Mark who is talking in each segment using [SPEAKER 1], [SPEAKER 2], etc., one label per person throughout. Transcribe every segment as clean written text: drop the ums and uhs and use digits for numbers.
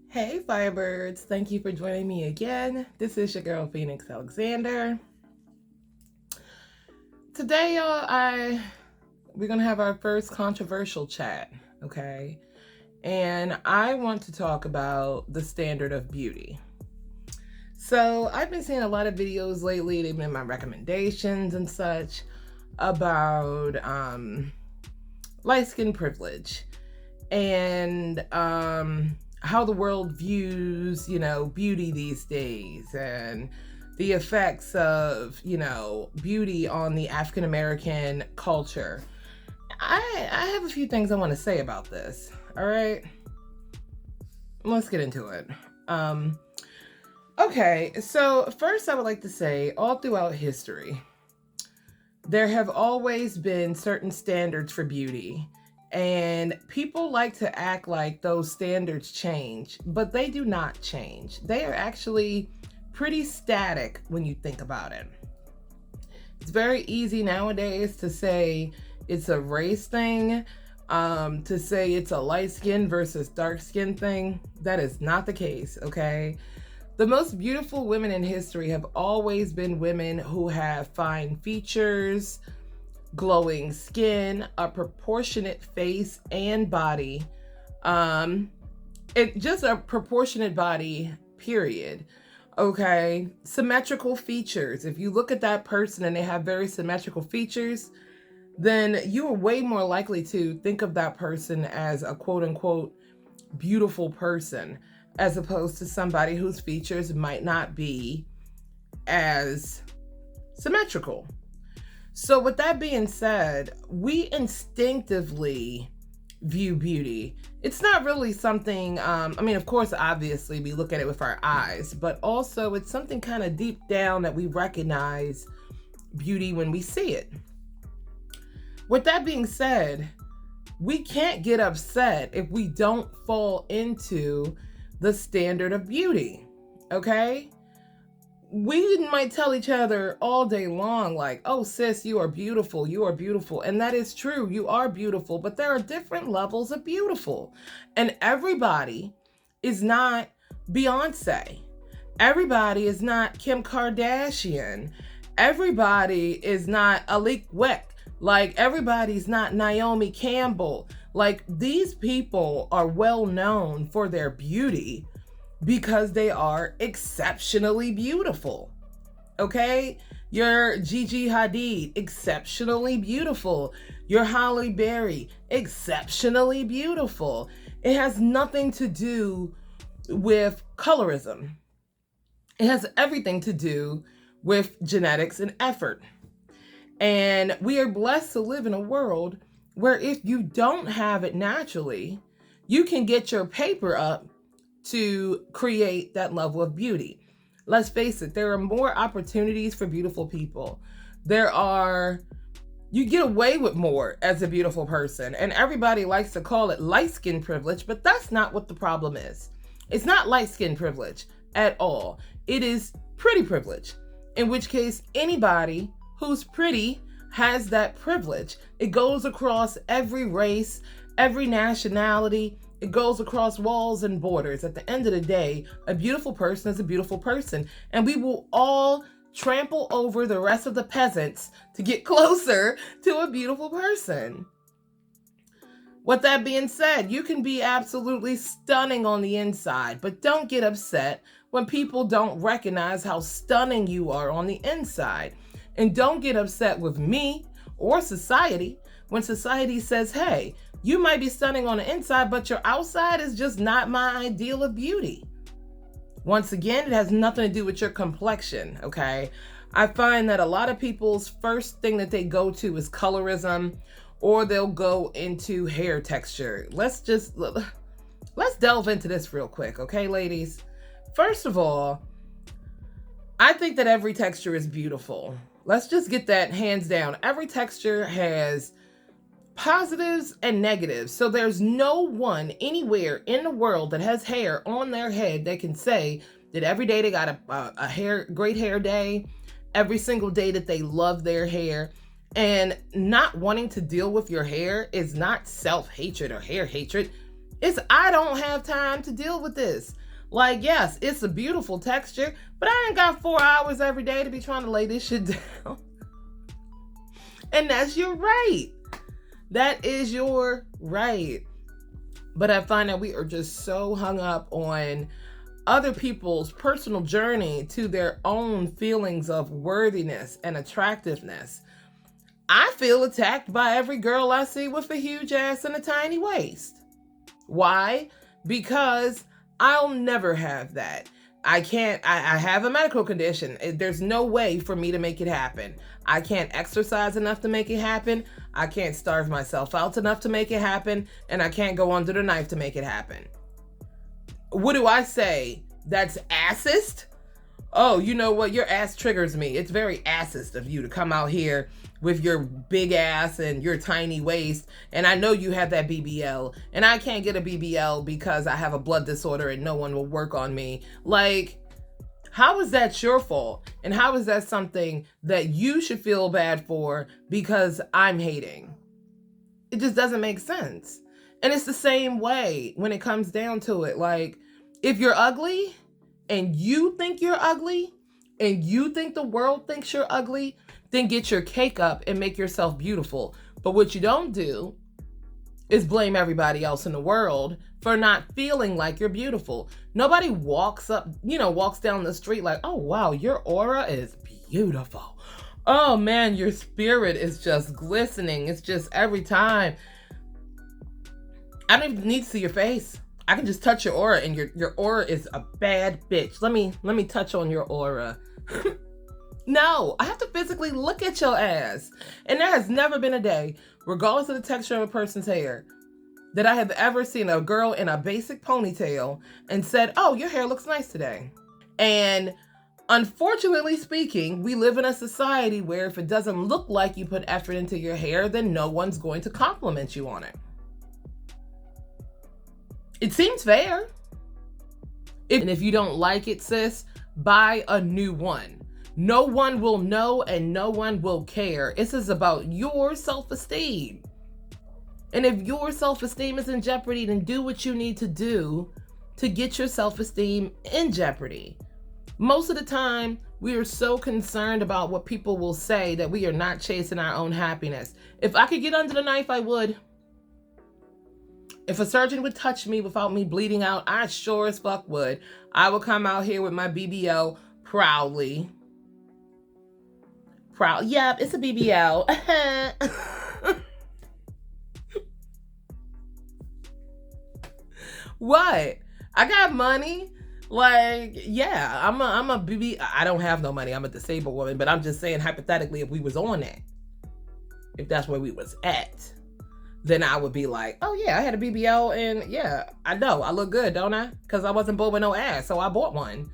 [SPEAKER 1] Hey Firebirds, thank you for joining me again. This is your girl Phoenix Alexander. Today, we're gonna have our first controversial chat, okay? And I want to talk about the standard of beauty. So I've been seeing a lot of videos lately, they've been my recommendations and such, about light skin privilege and how the world views, beauty these days, and the effects of, beauty on the African American culture. I have a few things I want to say about this. All right, let's get into it. Okay, so first I would like to say, all throughout history, there have always been certain standards for beauty. And people like to act like those standards change, but they do not change. They are actually pretty static when you think about it. It's very easy nowadays to say it's a race thing, to say it's a light skin versus dark skin thing. That is not the case, okay? The most beautiful women in history have always been women who have fine features, glowing skin, a proportionate face and body, just a proportionate body, period. Okay, symmetrical features. If you look at that person and they have very symmetrical features, then you are way more likely to think of that person as a quote unquote beautiful person, as opposed to somebody whose features might not be as symmetrical. So with that being said, we instinctively view beauty. It's not really something, of course, obviously we look at it with our eyes, but also it's something kind of deep down that we recognize beauty when we see it. With that being said, we can't get upset if we don't fall into the standard of beauty, okay? We might tell each other all day long, like, oh, sis, you are beautiful, you are beautiful. And that is true, you are beautiful, but there are different levels of beautiful. And everybody is not Beyonce. Everybody is not Kim Kardashian. Everybody is not Alik Weck. Like, everybody's not Naomi Campbell. Like, these people are well known for their beauty because they are exceptionally beautiful. Okay? Your Gigi Hadid, exceptionally beautiful. Your Halle Berry, exceptionally beautiful. It has nothing to do with colorism. It has everything to do with genetics and effort. And we are blessed to live in a world where if you don't have it naturally, you can get your paper up to create that level of beauty. Let's face it, there are more opportunities for beautiful people. You get away with more as a beautiful person, and everybody likes to call it light skin privilege, but that's not what the problem is. It's not light skin privilege at all. It is pretty privilege, in which case anybody who's pretty has that privilege. It goes across every race, every nationality. It goes across walls and borders. At the end of the day, a beautiful person is a beautiful person. And we will all trample over the rest of the peasants to get closer to a beautiful person. With that being said, you can be absolutely stunning on the inside, but don't get upset when people don't recognize how stunning you are on the inside. And don't get upset with me or society when society says, hey, you might be stunning on the inside, but your outside is just not my ideal of beauty. Once again, it has nothing to do with your complexion, okay? I find that a lot of people's first thing that they go to is colorism, or they'll go into hair texture. Let's delve into this real quick, okay, ladies? First of all, I think that every texture is beautiful. Let's just get that hands down. Every texture has positives and negatives. So there's no one anywhere in the world that has hair on their head that can say that every day they got a great hair day, every single day that they love their hair. And not wanting to deal with your hair is not self-hatred or hair hatred. I don't have time to deal with this. Like, yes, it's a beautiful texture, but I ain't got 4 hours every day to be trying to lay this shit down. And that's your right. That is your right. But I find that we are just so hung up on other people's personal journey to their own feelings of worthiness and attractiveness. I feel attacked by every girl I see with a huge ass and a tiny waist. Why? Because I'll never have that. I have a medical condition. There's no way for me to make it happen. I can't exercise enough to make it happen. I can't starve myself out enough to make it happen. And I can't go under the knife to make it happen. What do I say? That's assist? Oh, you know what? Your ass triggers me. It's very assist of you to come out here with your big ass and your tiny waist. And I know you have that BBL. And I can't get a BBL because I have a blood disorder and no one will work on me. Like, how is that your fault? And how is that something that you should feel bad for because I'm hating? It just doesn't make sense. And it's the same way when it comes down to it. Like, if you're ugly and you think you're ugly and you think the world thinks you're ugly, then get your cake up and make yourself beautiful. But what you don't do is blame everybody else in the world for not feeling like you're beautiful. Nobody walks down the street like, oh, wow, your aura is beautiful. Oh man, your spirit is just glistening. It's just every time. I don't even need to see your face. I can just touch your aura, and your aura is a bad bitch. Let me touch on your aura. No, I have to physically look at your ass. And there has never been a day, regardless of the texture of a person's hair, that I have ever seen a girl in a basic ponytail and said, oh, your hair looks nice today. And unfortunately speaking, we live in a society where if it doesn't look like you put effort into your hair, then no one's going to compliment you on it. It seems fair. And if you don't like it, sis, buy a new one. No one will know and no one will care. This is about your self-esteem. And if your self-esteem is in jeopardy, then do what you need to do to get your self-esteem in jeopardy. Most of the time, we are so concerned about what people will say that we are not chasing our own happiness. If I could get under the knife, I would. If a surgeon would touch me without me bleeding out, I sure as fuck would. I would come out here with my BBL proudly. Yep, it's a BBL. What? I got money. Like, yeah, I'm a BB. I don't have no money. I'm a disabled woman, but I'm just saying hypothetically, if we was on that, if that's where we was at, then I would be like, oh yeah, I had a BBL and yeah, I know I look good, don't I? Because I wasn't born with no ass, so I bought one.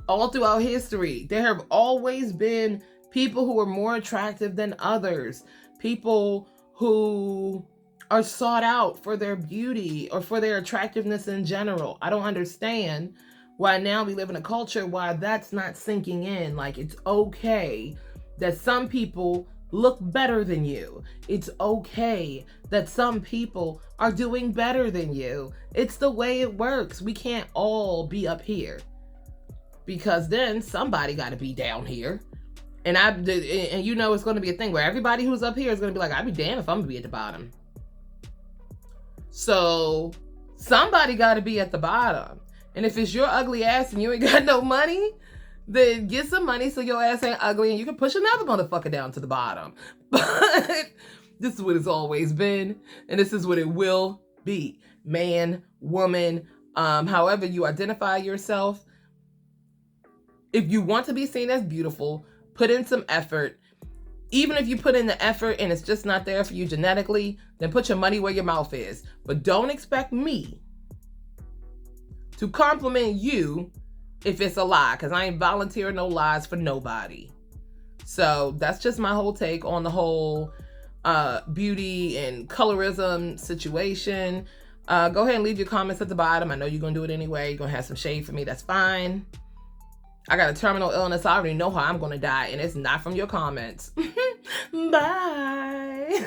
[SPEAKER 1] All throughout history, there have always been people who are more attractive than others. People who are sought out for their beauty or for their attractiveness in general. I don't understand why now we live in a culture why that's not sinking in. Like, it's okay that some people look better than you. It's okay that some people are doing better than you. It's the way it works. We can't all be up here, because then somebody got to be down here. And you know it's going to be a thing where everybody who's up here is going to be like, I'd be damned if I'm going to be at the bottom. So somebody got to be at the bottom. And if it's your ugly ass and you ain't got no money, then get some money so your ass ain't ugly and you can push another motherfucker down to the bottom. But this is what it's always been, and this is what it will be. Man, woman, however you identify yourself. If you want to be seen as beautiful, put in some effort. Even if you put in the effort and it's just not there for you genetically, then put your money where your mouth is. But don't expect me to compliment you if it's a lie, because I ain't volunteering no lies for nobody. So that's just my whole take on the whole beauty and colorism situation. Go ahead and leave your comments at the bottom. I know you're going to do it anyway. You're going to have some shade for me. That's fine. I got a terminal illness. I already know how I'm going to die, and it's not from your comments. Bye.